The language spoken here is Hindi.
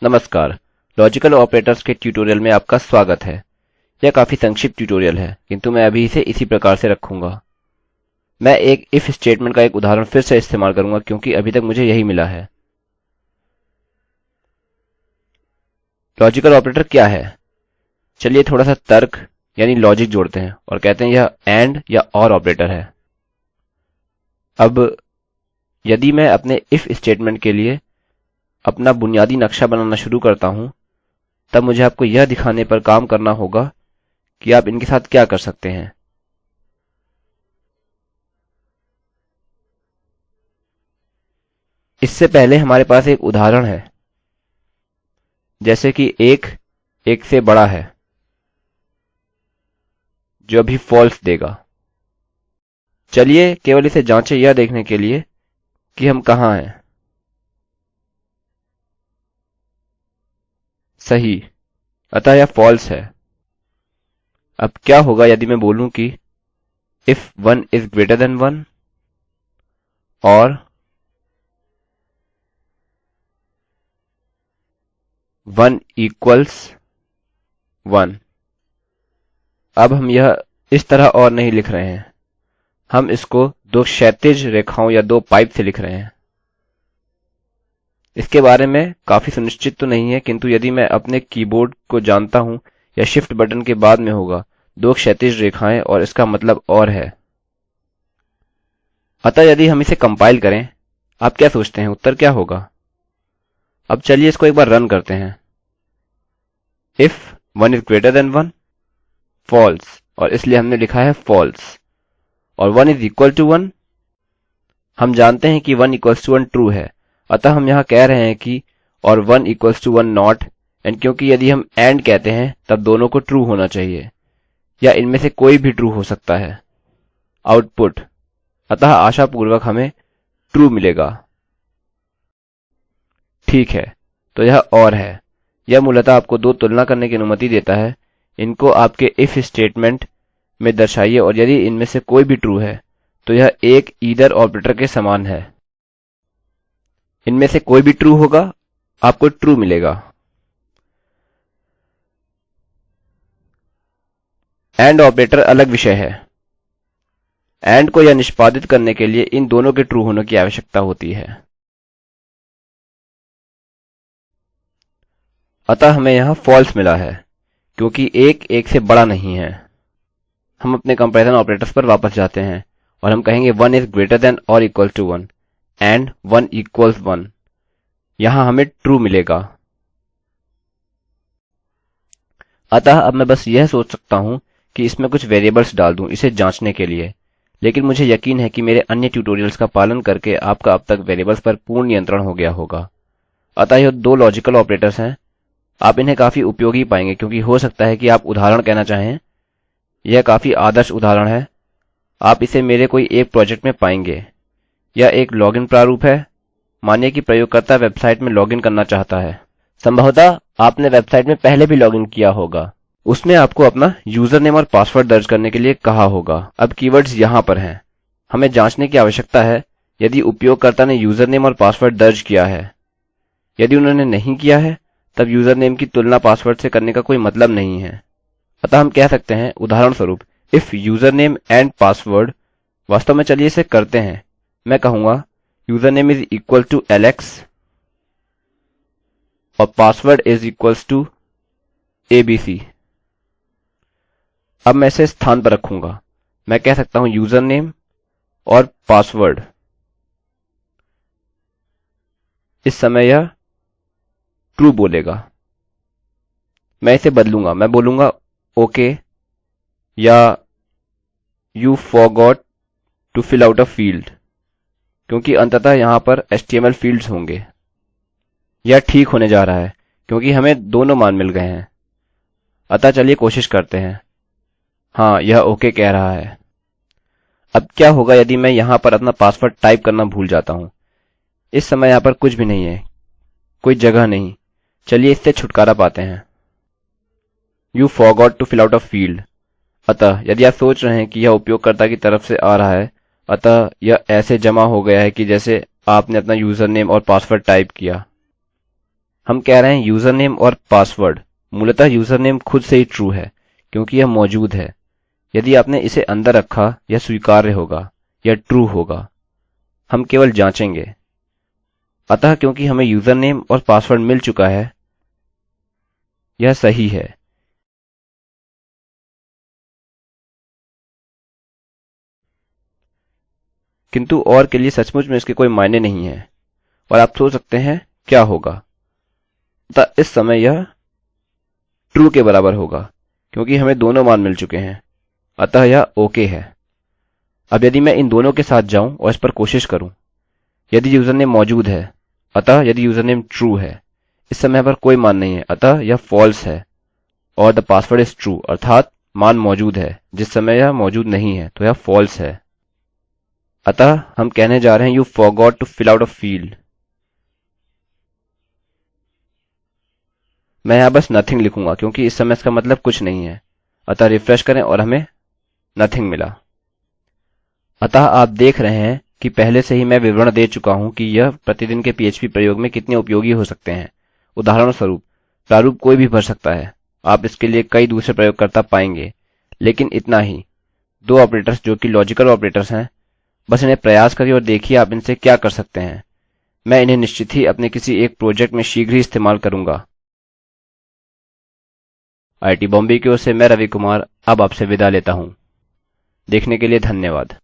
नमस्कार। लॉजिकल ऑपरेटर्स के ट्यूटोरियल में आपका स्वागत है। यह काफी संक्षिप्त ट्यूटोरियल है, किंतु मैं अभी इसे इसी प्रकार से रखूंगा। मैं एक इफ स्टेटमेंट का एक उदाहरण फिर से इस्तेमाल करूंगा क्योंकि अभी तक मुझे यही मिला है। लॉजिकल ऑपरेटर क्या है? चलिए थोड़ा सा तर्क यानी लॉजिक जोड़ते हैं और कहते हैं यह एंड या और ऑपरेटर है। अब यदि मैं अपने इफ स्टेटमेंट के लिए अपना बुनियादी नक्शा बनाना शुरू करता हूं, तब मुझे आपको यह दिखाने पर काम करना होगा कि आप इनके साथ क्या कर सकते हैं। इससे पहले हमारे पास एक उदाहरण है, जैसे कि एक से बड़ा है, जो अभी फॉल्स देगा। चलिए केवल इसे जांचें यह देखने के लिए कि हम कहाँ हैं। सही, अतः यह फॉल्स है। अब क्या होगा यदि मैं बोलूं कि if 1 is greater than 1 और 1 equals 1। अब हम यह इस तरह और नहीं लिख रहे हैं, हम इसको दो क्षैतिज रेखाओं या दो पाइप से लिख रहे हैं। इसके बारे में काफी सुनिश्चित तो नहीं है, किंतु यदि मैं अपने कीबोर्ड को जानता हूं, या शिफ्ट बटन के बाद में होगा दो क्षैतिज रेखाएं और इसका मतलब और है। अतः यदि हम इसे कंपाइल करें, आप क्या सोचते हैं उत्तर क्या होगा? अब चलिए इसको एक बार रन करते हैं। if 1 is greater than 1 false, और इसलिए हमने लिखा है false। और 1 is equal to 1, हम जानते हैं कि 1 equals to 1 true है, अतः हम यहाँ कह रहे हैं कि और 1 equals to 1 not, एंड क्योंकि यदि हम एंड कहते हैं तब दोनों को ट्रू होना चाहिए, या इनमें से कोई भी ट्रू हो सकता है। आउटपुट, अतः आशापूर्वक हमें ट्रू मिलेगा। ठीक है, तो यह और है। यह मूलतः आपको दो तुलना करने की अनुमति देता है। इनको आपके इफ स्टेटमेंट में दर्शाइए और यदि इनमें से कोई भी ट्रू है तो यह एक ईदर ऑपरेटर के समान है। इनमें से कोई भी ट्रू होगा, आपको ट्रू मिलेगा। एंड ऑपरेटर अलग विषय है। एंड को यह निष्पादित करने के लिए इन दोनों के ट्रू होने की आवश्यकता होती है। अतः हमें यहाँ फॉल्स मिला है क्योंकि एक से बड़ा नहीं है। हम अपने कंपैरिजन ऑपरेटर्स पर वापस जाते हैं और हम कहेंगे 1 is greater than or equal to 1 and 1 equals 1। यहाँ हमें ट्रू मिलेगा। अतः अब मैं बस यह सोच सकता हूँ कि इसमें कुछ वेरिएबल्स डाल दूं इसे जांचने के लिए, लेकिन मुझे यकीन है कि मेरे अन्य ट्यूटोरियल्स का पालन करके आपका अब तक वेरिएबल्स पर पूर्ण नियंत्रण हो गया होगा। अतः यह दो लॉजिकल ऑपरेटर्स हैं। आप इन्हें काफी उपयोगी पाएंगे क्योंकि हो सकता है कि आप उदाहरण कहना चाहें। यह काफी आदर्श उदाहरण है। आप इसे मेरे कोई एक प्रोजेक्ट में पाएंगे। यह एक लॉगिन प्रारूप है। मानिए कि प्रयोगकर्ता वेबसाइट में लॉगिन करना चाहता है। संभवतः आपने वेबसाइट में पहले भी लॉगिन किया होगा। उसमें आपको अपना यूजर नेम और पासवर्ड दर्ज करने के लिए कहा होगा। अब कीवर्ड्स यहाँ पर हैं। हमें जांचने की आवश्यकता है यदि उपयोगकर्ता ने यूजर नेम और पासवर्ड दर्ज किया है। यदि उन्होंने नहीं किया है, तब यूजर नेम की तुलना पासवर्ड से करने का कोई मतलब नहीं है। अतः हम कह सकते हैं उदाहरण स्वरूप if username and password, वास्तव में चलिए इसे करते हैं। मैं कहूँगा username is equal to Alex और password is equals to ABC। अब मैं इसे स्थान पर रखूँगा। मैं कह सकता हूँ username और password। इस समय यह ट्रू बोलेगा। मैं इसे बदलूंगा। मैं बोलूंगा ओके या you forgot to fill out a field, क्योंकि अंततः यहाँ पर HTML फील्ड्स होंगे। यह ठीक होने जा रहा है क्योंकि हमें दोनों मान मिल गए हैं। अतः चलिए कोशिश करते हैं। हाँ, यह ओके कह रहा है। अब क्या होगा यदि मैं यहाँ पर अपना पासवर्ड टाइप करना भूल जाता हूँ? इस समय यहाँ पर कुछ भी नहीं है, कोई जगह नहीं। चलिए इससे छुटकारा पाते हैं। You forgot to fill out a field। अतः यदि आप सोच रहे हैं कि यह उपयोगकर्ता की तरफ से आ रहा है, अतः यह ऐसे जमा हो गया है कि जैसे आपने अपना यूजर नेम और पासवर्ड टाइप किया। हम कह रहे हैं यूजरनेम और पासवर्ड। मूलतः यूजरनेम खुद से ही ट्रू है क्योंकि यह मौजूद है। यदि आपने इसे अंदर रखा यह स्वीकार्य होगा, यह ट्रू होगा। हम केवल जाँचेंगे। अतः क्योंकि हमें यूजरनेम और पासवर्ड मिल चुका है यह सही है। किंतु और के लिए सचमुच में इसके कोई मायने नहीं है और आप सोच सकते हैं क्या होगा। अतः इस समय यह ट्रू के बराबर होगा क्योंकि हमें दोनों मान मिल चुके हैं। अतः यह ओके है। अब यदि मैं इन दोनों के साथ जाऊं और इस पर कोशिश करूं, यदि यूजरनेम मौजूद है, अतः यदि यूजरनेम ट्रू है, इस समय पर कोई मान नहीं है, अतः यह फॉल्स है। और द पासवर्ड इज ट्रू अर्थात मान मौजूद है जिस समय यह मौजूद नहीं है, तो यह फॉल्स है। अतः हम कहने जा रहे हैं you forgot to fill out a field. मैं यहाँ बस नथिंग लिखूंगा क्योंकि इस समय इसका मतलब कुछ नहीं है। अतः रिफ्रेश करें और हमें नथिंग मिला। अतः आप देख रहे हैं कि पहले से ही मैं विवरण दे चुका हूं कि यह प्रतिदिन के पीएचपी प्रयोग में कितने उपयोगी हो सकते हैं। उदाहरणस्वरूप प्रारूप कोई भी भर सकता है। आप इसके लिए कई दूसरे प्रयोगकर्ता पाएंगे, लेकिन इतना ही। दो ऑपरेटर्स जो कि लॉजिकल ऑपरेटर्स हैं, बस इन्हें प्रयास करिए और देखिए आप इनसे क्या कर सकते हैं। मैं इन्हें निश्चित ही अपने किसी एक प्रोजेक्ट में शीघ्र ही इस्तेमाल करूंगा। आईआईटी बॉम्बे की ओर से मैं रवि कुमार अब आपसे विदा लेता हूँ। देखने के लिए धन्यवाद।